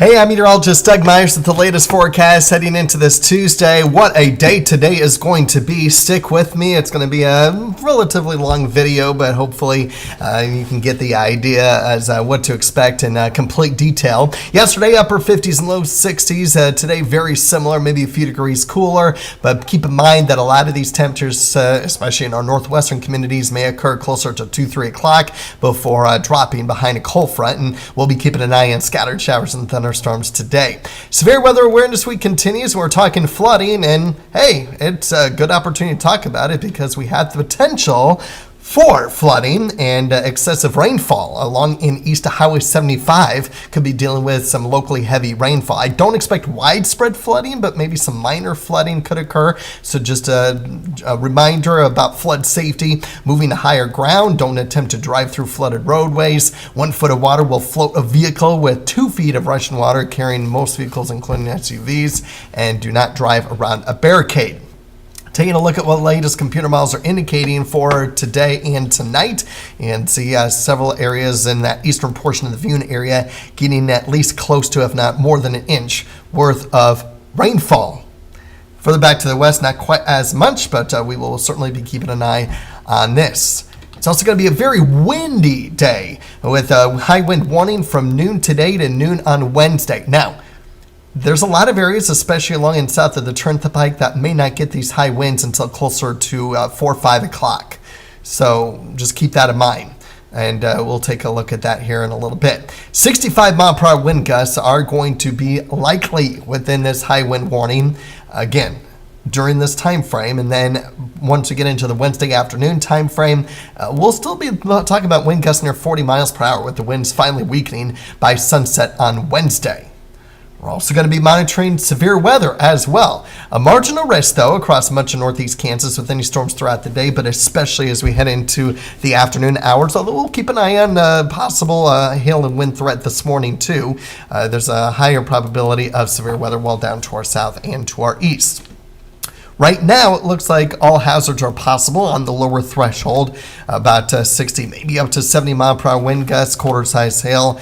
Hey, I'm meteorologist Doug Myers with the latest forecast heading into this Tuesday. What a day today is going to be. Stick with me. It's going to be a relatively long video, but hopefully you can get the idea as what to expect in complete detail. Yesterday, upper 50s and low 60s. Today, very similar, maybe a few degrees cooler, but keep in mind that a lot of these temperatures, especially in our northwestern communities, may occur closer to 2-3 o'clock before dropping behind a cold front, and we'll be keeping an eye on scattered showers and thunderstorms today. Severe weather awareness week continues. We're talking flooding, and hey, it's a good opportunity to talk about it because we have the potential for flooding and excessive rainfall along in east of Highway 75. Could be dealing with some locally heavy rainfall. I don't expect widespread flooding, but maybe some minor flooding could occur. So just a reminder about flood safety. Moving to higher ground, don't attempt to drive through flooded roadways. 1 foot of water will float a vehicle with 2 feet of rushing water carrying most vehicles, including SUVs, and do not drive around a barricade. Taking a look at what the latest computer models are indicating for today and tonight, and see several areas in that eastern portion of the Vune area getting at least close to, if not more than, an inch worth of rainfall. Further back to the west, not quite as much, but we will certainly be keeping an eye on this. It's also going to be a very windy day with a high wind warning from noon today to noon on Wednesday. Now, there's a lot of areas, especially along and south of the Turnpike, that may not get these high winds until closer to 4 or 5 o'clock. So just keep that in mind. And we'll take a look at that here in a little bit. 65 mile per hour wind gusts are going to be likely within this high wind warning again during this time frame. And then once we get into the Wednesday afternoon time frame, we'll still be talking about wind gusts near 40 miles per hour with the winds finally weakening by sunset on Wednesday. We're also going to be monitoring severe weather as well. A marginal risk, though, across much of northeast Kansas with any storms throughout the day, but especially as we head into the afternoon hours, although we'll keep an eye on possible hail and wind threat this morning, too. There's a higher probability of severe weather well down to our south and to our east. Right now, it looks like all hazards are possible on the lower threshold, about 60, maybe up to 70 mile per hour wind gusts, quarter-size hail.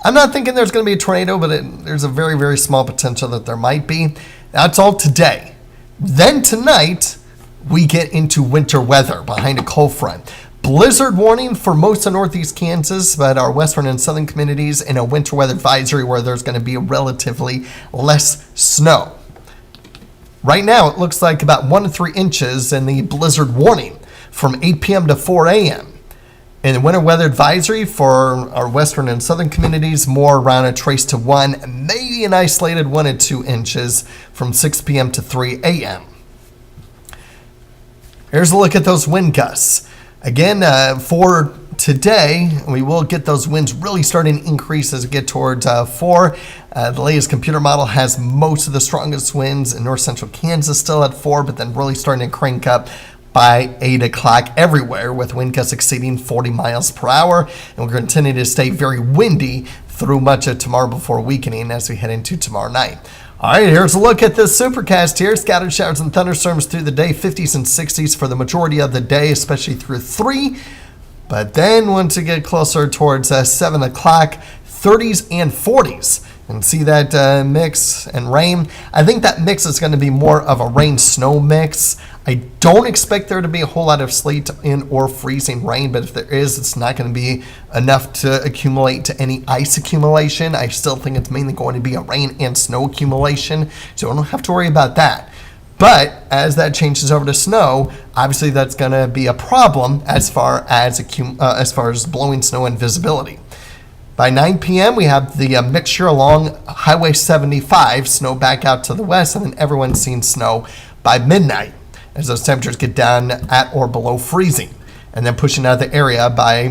I'm not thinking there's going to be a tornado, but there's a very, very small potential that there might be. That's all today. Then tonight, we get into winter weather behind a cold front. Blizzard warning for most of northeast Kansas, but our western and southern communities in a winter weather advisory where there's going to be relatively less snow. Right now, it looks like about 1 to 3 inches in the blizzard warning from 8 p.m. to 4 a.m. In the winter weather advisory for our western and southern communities, more around a trace to 1, maybe an isolated 1 to 2 inches from 6 p.m. to 3 a.m. Here's a look at those wind gusts. Again, for today, we will get those winds really starting to increase as we get towards 4. The latest computer model has most of the strongest winds in north central Kansas still at 4, but then really starting to crank up by 8 o'clock everywhere, with wind gusts exceeding 40 miles per hour. And we're going to continue to stay very windy through much of tomorrow before weakening as we head into tomorrow night. All right, here's a look at this supercast here. Scattered showers and thunderstorms through the day, 50s and 60s for the majority of the day, especially through 3. But then once you get closer towards 7 o'clock, 30s and 40s. And see that mix and rain. I think that mix is going to be more of a rain-snow mix. I don't expect there to be a whole lot of sleet in or freezing rain, but if there is, it's not going to be enough to accumulate to any ice accumulation. I still think it's mainly going to be a rain and snow accumulation, so I don't have to worry about that. But as that changes over to snow, obviously that's going to be a problem as far as blowing snow and visibility. By 9 p.m., we have the mixture along Highway 75, snow back out to the west, and then everyone's seeing snow by midnight as those temperatures get down at or below freezing, and then pushing out of the area by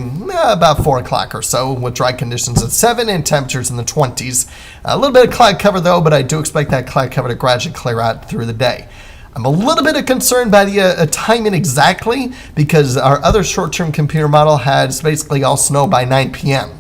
about 4 o'clock or so, with dry conditions at 7 and temperatures in the 20s. A little bit of cloud cover, though, but I do expect that cloud cover to gradually clear out through the day. I'm a little bit concerned by the timing exactly, because our other short-term computer model has basically all snow by 9 p.m.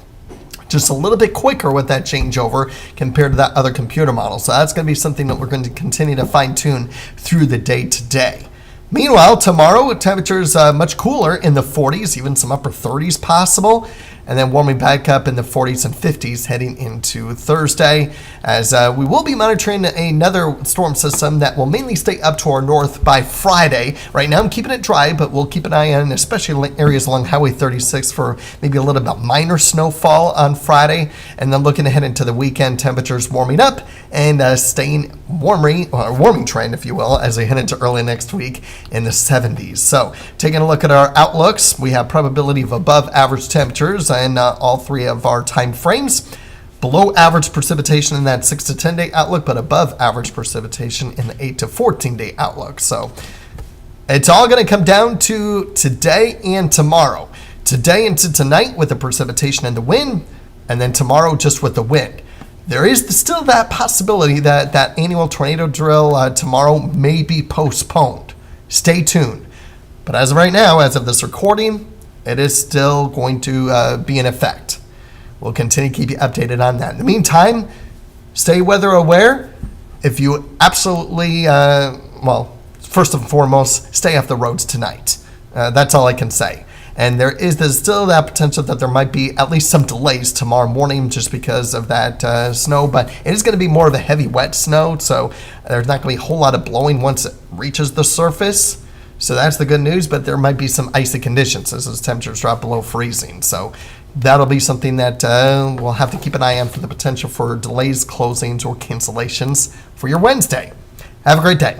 Just a little bit quicker with that changeover compared to that other computer model. So that's going to be something that we're going to continue to fine-tune through the day today. Meanwhile, tomorrow, temperatures much cooler in the 40s, even some upper 30s possible. and then warming back up in the 40s and 50s heading into Thursday, as we will be monitoring another storm system that will mainly stay up to our north by Friday. Right now I'm keeping it dry, but we'll keep an eye on especially areas along Highway 36 for maybe a little bit minor snowfall on Friday, and then looking ahead into the weekend, temperatures warming up and staying warming trend, if you will, as we head into early next week in the 70s. So taking a look at our outlooks, we have probability of above average temperatures in all three of our time frames. Below average precipitation in that 6 to 10 day outlook, but above average precipitation in the 8 to 14 day outlook. So it's all going to come down to today and tomorrow. Today into tonight with the precipitation and the wind, and then tomorrow just with the wind. There is still that possibility that that annual tornado drill tomorrow may be postponed. Stay tuned. But as of right now, as of this recording, it is still going to be in effect. We'll continue to keep you updated on that. In the meantime, stay weather aware. If you absolutely, first and foremost, stay off the roads tonight. That's all I can say. And there's still that potential that there might be at least some delays tomorrow morning just because of that snow, but it is going to be more of a heavy wet snow, so there's not going to be a whole lot of blowing once it reaches the surface. So that's the good news, but there might be some icy conditions as those temperatures drop below freezing. So that'll be something that we'll have to keep an eye on for the potential for delays, closings, or cancellations for your Wednesday. Have a great day.